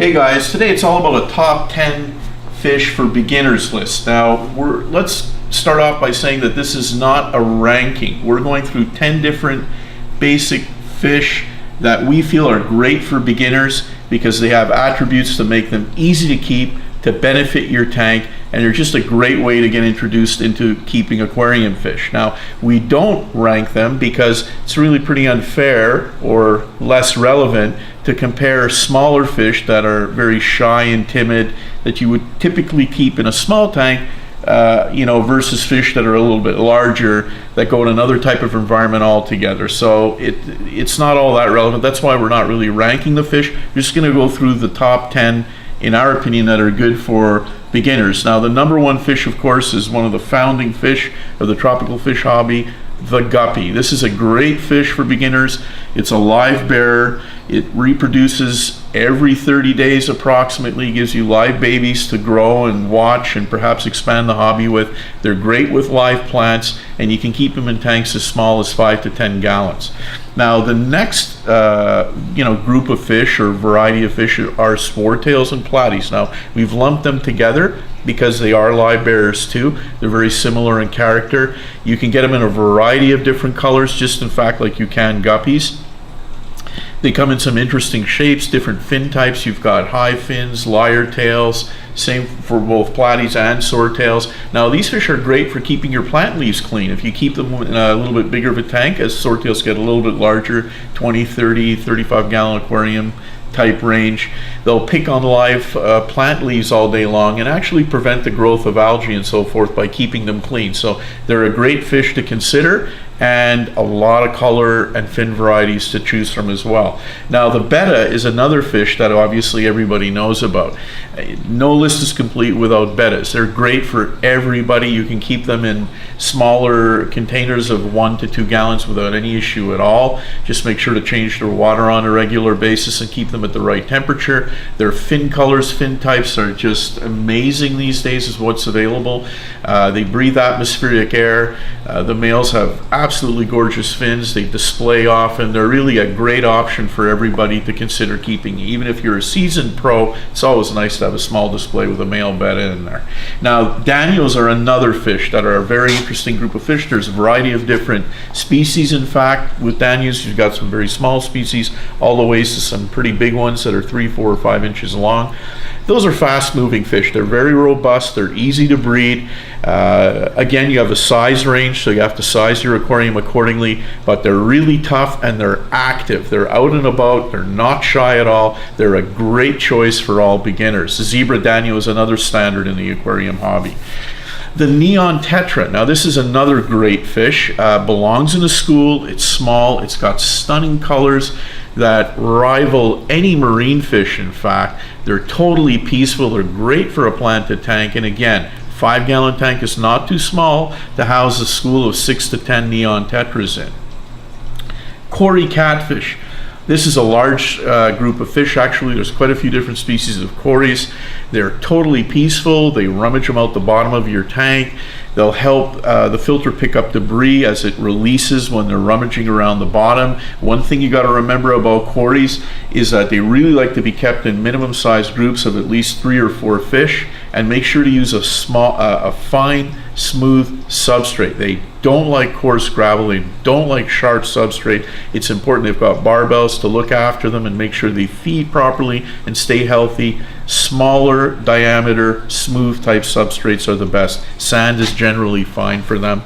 Hey guys, today it's all about a top 10 fish for beginners list. Now, let's start off by saying that this is not a ranking. We're going through 10 different basic fish that we feel are great for beginners because they have attributes to make them easy to keep, to benefit your tank, and they're just a great way to get introduced into keeping aquarium fish. Now, we don't rank them because it's really pretty unfair or less relevant to compare smaller fish that are very shy and timid that you would typically keep in a small tank versus fish that are a little bit larger that go in another type of environment altogether. So it's not all that relevant. That's why we're not really ranking the fish. We're just going to go through the top 10 in our opinion that are good for beginners. Now, the number one fish, of course, is one of the founding fish of the tropical fish hobby, the guppy. This is a great fish for beginners. It's a live bearer. It reproduces every 30 days approximately, gives you live babies to grow and watch and perhaps expand the hobby with. They're great with live plants, and you can keep them in tanks as small as 5 to 10 gallons. Now, the next group of fish or variety of fish are sportails and platies. Now, we've lumped them together because they are live bearers too. They're very similar in character. You can get them in a variety of different colors, just in fact like you can guppies. They come in some interesting shapes, different fin types. You've got high fins, lyre tails, same for both platies and swordtails. Now, these fish are great for keeping your plant leaves clean. If you keep them in a little bit bigger of a tank, as swordtails get a little bit larger, 20, 30, 35 gallon aquarium type range, they'll pick on live plant leaves all day long and actually prevent the growth of algae and so forth by keeping them clean. So they're a great fish to consider, and a lot of color and fin varieties to choose from as well. Now, the betta is another fish that obviously everybody knows about. No list is complete without bettas. They're great for everybody. You can keep them in smaller containers of 1 to 2 gallons without any issue at all. Just make sure to change their water on a regular basis and keep them at the right temperature. Their fin colors, fin types are just amazing these days is what's available. They breathe atmospheric air. The males have absolutely gorgeous fins. They display often. They're really a great option for everybody to consider keeping. Even if you're a seasoned pro, it's always nice to have a small display with a male betta in there. Now, danios are another fish that are a very interesting group of fish. There's a variety of different species. In fact, with danios, you've got some very small species all the way to some pretty big ones that are 3, 4, or 5 inches long. Those are fast-moving fish. They're very robust. They're easy to breed. Again, you have a size range, so you have to size your aquarium accordingly, but they're really tough and they're active. They're out and about. They're not shy at all. They're a great choice for all beginners. The zebra danio is another standard in the aquarium hobby. The neon tetra. Now, this is another great fish. Belongs in a school. It's small. It's got stunning colors that rival any marine fish, in fact. They're totally peaceful. They're great for a planted tank. And again, 5 gallon tank is not too small to house a school of 6 to 10 neon tetras in. Cory catfish. This is a large group of fish. Actually, there's quite a few different species of cories. They're totally peaceful. They rummage them out the bottom of your tank. They'll help the filter pick up debris as it releases when they're rummaging around the bottom. One thing you got to remember about cories is that they really like to be kept in minimum size groups of at least 3 or 4 fish, and make sure to use a fine, smooth substrate. They don't like coarse gravel. They don't like sharp substrate. It's important they've got barbells to look after them and make sure they feed properly and stay healthy. Smaller diameter, smooth type substrates are the best. Sand is generally fine for them.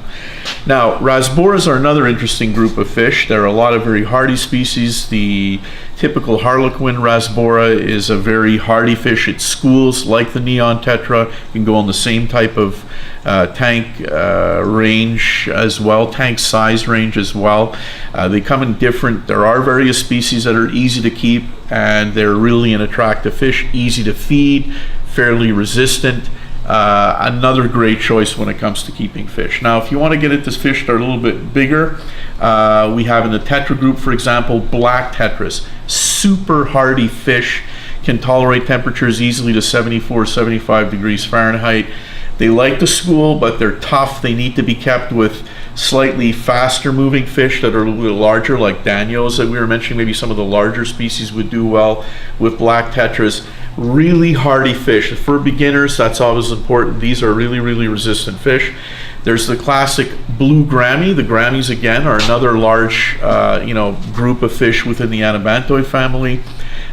Now, rasboras are another interesting group of fish. There are a lot of very hardy species. The typical harlequin rasbora is a very hardy fish. It schools like the neon tetra. You can go on the same type of tank range as well, tank size range as well. They come in different, there are various species that are easy to keep, and they're really an attractive fish, easy to feed, fairly resistant. Another great choice when it comes to keeping fish. Now, if you want to get into fish that are a little bit bigger, we have in the tetra group, for example, black tetras. Super hardy fish, can tolerate temperatures easily to 74, 75 degrees Fahrenheit. They like to school, but they're tough. They need to be kept with slightly faster moving fish that are a little larger, like danios that we were mentioning. Maybe some of the larger species would do well with black tetras. really hardy fish. For beginners, that's always important. These are really, really resistant fish. There's the classic blue Grammy. The Grammies, again, are another large group of fish within the anabantoid family.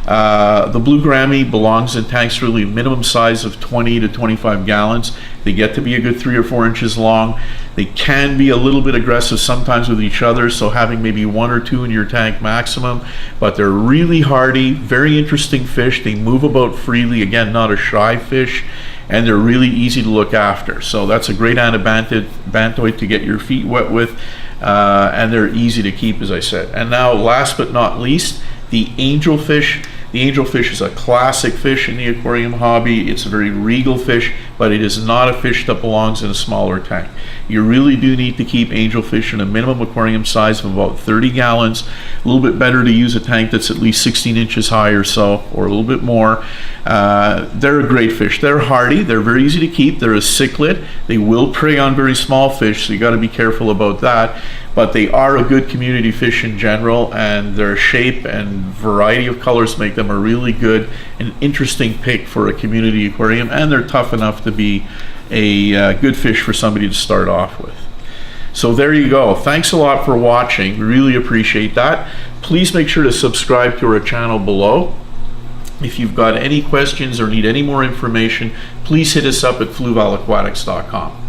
The blue Grammy belongs in tanks really minimum size of 20 to 25 gallons. They get to be a good 3 or 4 inches long. They can be a little bit aggressive sometimes with each other, so having maybe 1 or 2 in your tank maximum, but they're really hardy, very interesting fish. They move about freely, again, not a shy fish, and they're really easy to look after. So that's a great anabantoid to get your feet wet with, and they're easy to keep, as I said. And now, last but not least, the angelfish. The angelfish is a classic fish in the aquarium hobby. It's a very regal fish, but it is not a fish that belongs in a smaller tank. You really do need to keep angelfish in a minimum aquarium size of about 30 gallons. A little bit better to use a tank that's at least 16 inches high or so, or a little bit more. They're a great fish. They're hardy. They're very easy to keep. They're a cichlid. They will prey on very small fish, so you got to be careful about that. But they are a good community fish in general, and their shape and variety of colors make them a really good and interesting pick for a community aquarium, and they're tough enough to be a good fish for somebody to start off with. So there you go. Thanks a lot for watching. We really appreciate that. Please make sure to subscribe to our channel below. If you've got any questions or need any more information, please hit us up at fluvalaquatics.com.